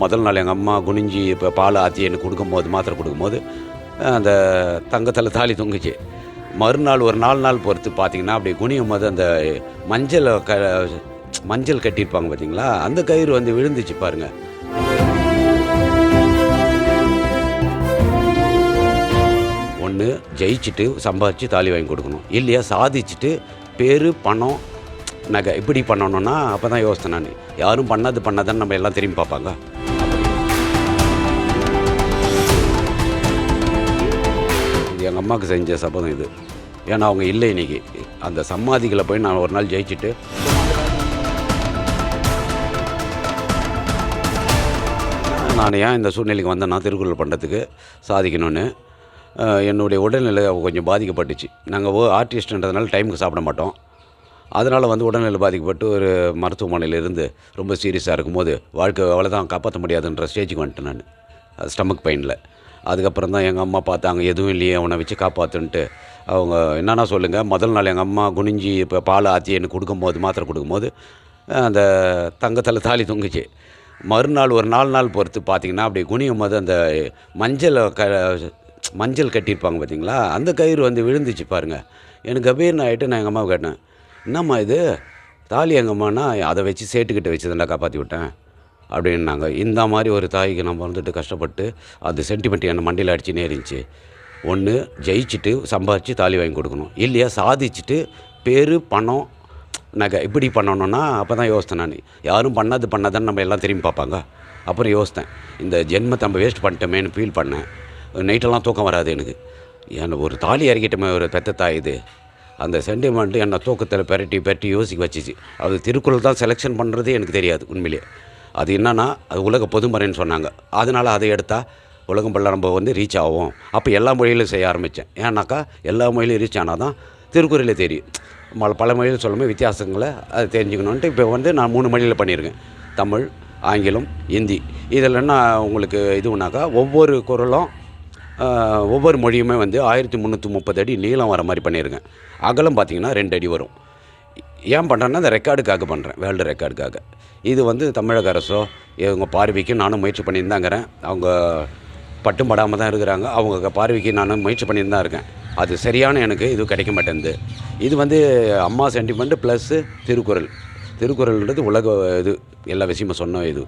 முதல் நாள் எங்கள் அம்மா குனிஞ்சி இப்போ பால் ஆற்றி எனக்கு கொடுக்கும்போது மாத்திரை கொடுக்கும்போது அந்த தங்கத்தில் தாலி தொங்குச்சு. மறுநாள் ஒரு 4 நாள் பொறுத்து பார்த்தீங்கன்னா அப்படி குனியும் போது அந்த மஞ்சள் கட்டியிருப்பாங்க பார்த்தீங்களா, அந்த கயிறு வந்து விழுந்துச்சு பாருங்கள். ஒன்று ஜெயிச்சுட்டு சம்பாதிச்சு தாலி வாங்கி கொடுக்கணும், இல்லையா சாதிச்சுட்டு பேர் பணம் நகை இப்படி பண்ணணும்னா அப்போ தான் யோசித்தேன் நான். யாரும் பண்ணாதான்னு நம்ம எல்லாம் திரும்பி பார்ப்பாங்க. இது எங்கள் அம்மாவுக்கு செஞ்ச சபதம் இது. ஏன்னா அவங்க இல்லை இன்றைக்கி. அந்த சமாதிகளை போய் நான் ஒரு நாள் ஜெயிச்சுட்டு நான் ஏன் இந்த சூழ்நிலைக்கு வந்தேன்னா திருக்குறள் பண்ணுறதுக்கு சாதிக்கணும்னு. என்னுடைய உடல்நிலை கொஞ்சம் பாதிக்கப்பட்டுச்சு. நாங்கள் ஆர்டிஸ்ட்ன்றதுனால டைமுக்கு சாப்பிட மாட்டோம். அதனால் வந்து உடல்நிலை பாதிக்கப்பட்டு ஒரு மருத்துவமனையில் இருந்து ரொம்ப சீரியஸாக இருக்கும்போது வாழ்க்கை அவ்வளோதான் காப்பாற்ற முடியாதுன்ற ஸ்டேஜுக்கு வந்துட்டேன் நான், ஸ்டமக் பெயினில். அதுக்கப்புறம் தான் எங்கள் அம்மா பார்த்தாங்க, எதுவும் இல்லையே அவனை வச்சு காப்பாற்றுன்ட்டு. அவங்க என்னென்னா சொல்லுங்கள், முதல் நாள் எங்கள் அம்மா குனிஞ்சி இப்போ பால் ஆற்றி எனக்கு கொடுக்கும்போது மாத்திரை கொடுக்கும்போது அந்த தங்கத்தில் தாலி தொங்குச்சு. மறுநாள் ஒரு 4 நாள் பொறுத்து பார்த்தீங்கன்னா அப்படி குனியும் போது அந்த மஞ்சள் கட்டியிருப்பாங்க பார்த்தீங்களா, அந்த கயிறு வந்து விழுந்துச்சு பாருங்கள். எனக்கு கபீர்னு ஆகிட்டு நான் எங்கள் அம்மாவை கேட்டேன், என்னம்மா இது தாலி எங்கம்மானா, அதை வச்சு சேட்டுக்கிட்ட வச்சு தாண்டா காப்பாற்றி விட்டேன் அப்படின்னாங்க. இந்த மாதிரி ஒரு தாய்க்கு நம்ம வந்துட்டு கஷ்டப்பட்டு அது சென்டிமெண்ட் என்னை மண்டியில் அடிச்சுனே இருந்துச்சு. ஒன்று ஜெயிச்சுட்டு சம்பாதிச்சு தாலி வாங்கி கொடுக்கணும், இல்லையா சாதிச்சுட்டு பேர் பணம் நகை இப்படி பண்ணணும்னா அப்போ தான் யோசித்தேன் நான். யாரும் பண்ணாதான்னு நம்ம எல்லாம் திரும்பி பார்ப்பாங்க. அப்புறம் யோசித்தேன், இந்த ஜென்மத்தை நம்ம வேஸ்ட் பண்ணிட்டோமேன்னு ஃபீல் பண்ணேன். நைட்டெல்லாம் தூக்கம் வராது எனக்கு. என்னை ஒரு தாலி இறக்கிட்டோமே ஒரு பெத்த தாய் இது. அந்த சென்டிமெண்ட்டு என்னை தூக்கத்தில் பெரட்டி யோசிக்க வச்சிச்சு. அது திருக்குறள் தான் செலெக்ஷன் பண்ணுறதே எனக்கு தெரியாது உண்மையிலே. அது என்னென்னா அது உலக பொதுமறைன்னு சொன்னாங்க. அதனால் அதை எடுத்தால் உலகம் பல்ல நம்ம வந்து ரீச் ஆகும். அப்போ எல்லா மொழியிலும் செய்ய ஆரம்பித்தேன். ஏன்னாக்கா எல்லா மொழியிலும் ரீச் ஆனால் தான் திருக்குறளே தெரியும். பல மொழியில் சொல்லும்போது வித்தியாசங்களை அது தெரிஞ்சுக்கணுன்ட்டு இப்போ வந்து நான் 3 மொழியில் பண்ணியிருக்கேன். தமிழ், ஆங்கிலம், ஹிந்தி. இதில் என்ன உங்களுக்கு இதுனாக்கா ஒவ்வொரு குறளும் ஒவ்வொரு மொழியுமே வந்து 1330 அடி நீளம் வர மாதிரி பண்ணியிருக்கேன். அகலம் பார்த்திங்கன்னா 2 அடி வரும். ஏன் பண்ணுறேன்னா அந்த ரெக்கார்டுக்காக பண்ணுறேன், வேர்ல்டு ரெக்கார்டுக்காக. இது வந்து தமிழக அரசோ இவங்க பார்வைக்கு நானும் முயற்சி பண்ணியிருந்தாங்கிறேன். அவங்க பட்டும் படாமல் தான் இருக்கிறாங்க. அவங்க பார்வைக்கு நானும் முயற்சி பண்ணியிருந்தா இருக்கேன். அது சரியான எனக்கு இது கிடைக்க மாட்டேங்குது. இது வந்து அம்மா சென்டிமெண்ட்டு ப்ளஸ்ஸு திருக்குறள்ன்றது உலக இது எல்லா விஷயமும் சொன்ன இது.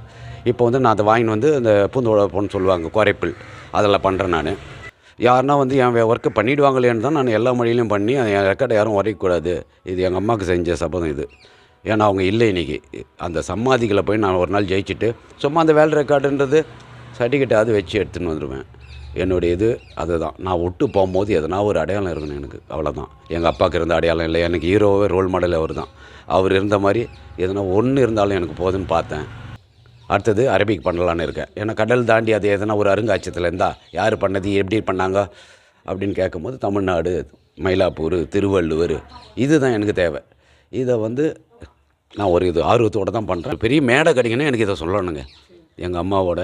இப்போ வந்து நான் அதை வாங்கின்னு வந்து அந்த பூந்தோழப்போன்னு சொல்லுவாங்க, குறைப்பில் அதில் பண்ணுறேன் நான். யாருன்னா வந்து என் ஒர்க்கு பண்ணிவிடுவாங்களேன்னு தான் நான் எல்லா மொழியிலையும் பண்ணி என் ரெக்கார்டை யாரும் உரைக்கக்கூடாது. இது எங்கள் அம்மாவுக்கு செஞ்ச சபதம் இது. ஏன்னா அவங்க இல்லை இன்றைக்கி. அந்த சமாதிகளை போய் நான் ஒரு நாள் ஜெயிச்சுட்டு சும்மா அந்த வேர்ல்டு ரெக்கார்டுன்றது சர்டிஃபிகேட்டாவது வச்சு எடுத்துன்னு வந்துடுவேன். என்னுடைய இது அதுதான். நான் விட்டு போகும்போது எதனா ஒரு அடையாளம் இருக்கணும் எனக்கு, அவ்வளோதான். எங்கள் அப்பாவுக்கு இருந்த அடையாளம் இல்லை, எனக்கு ஹீரோவே ரோல் மாடல் அவர் தான். அவர் இருந்த மாதிரி எதனா ஒன்று இருந்தாலும் எனக்கு போதுன்னு பார்த்தேன். அடுத்தது அரபிக் பண்ணலான்னு இருக்கேன். ஏன்னா கடல் தாண்டி அது எதனா ஒரு அருங்காட்சியத்தில் இருந்தால் யார் பண்ணது எப்படி பண்ணாங்க அப்படின்னு கேட்கும்போது தமிழ்நாடு, மயிலாப்பூர், திருவள்ளுவர் இதுதான் எனக்கு தேவை. இதை வந்து நான் ஒரு ஆர்வத்தோடு தான் பண்ணுறேன். பெரிய மேடை கிடைக்கணும் எனக்கு இதை சொல்லணுங்க, எங்கள் அம்மாவோட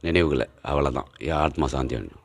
நினைவுகளை. அவ்வளோதான். என் ஆத்மா சாந்தி வேணும்.